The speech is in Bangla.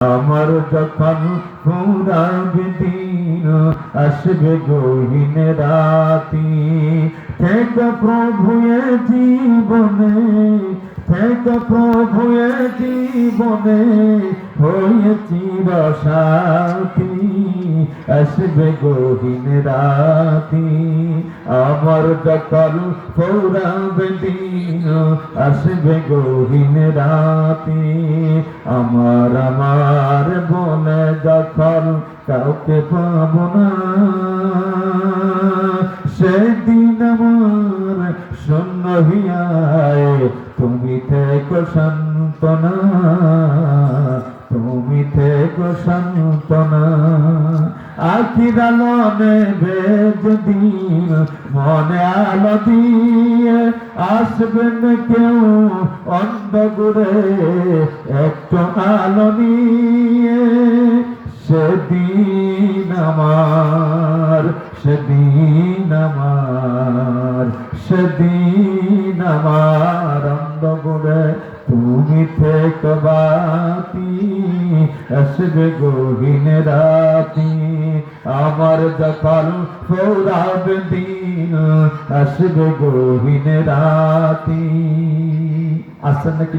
আমার যখন ফুরাবে দিন আসবে গহীন রাতি থেকে প্রভু এ জীবনে থেকে প্রভু এ জীবনে হয়ে চির সাথী আসবে গহীন রাতি আমার যখন ফুরাবে দিন আসবে গহীন রাতি আমার বনে যখন কাউকে পাব না সেদিন আমার শূন্য হিয়ায় তুমি থেকো সান্ত্বনা তুমি থেকো সান্ত্বনা আখির আলো নেবে যেদিন মনে আলো দিয়ে আসবেন কেউ অন্ধকারে একটু আলো নিয়ে সেদিন আমার অন্ধকারে তুমি থেকে বাতি আসবে গহীন রাতি আমার যখন ফুরাবে দিন আসবে গহীন রাতি। আসেন নাকি?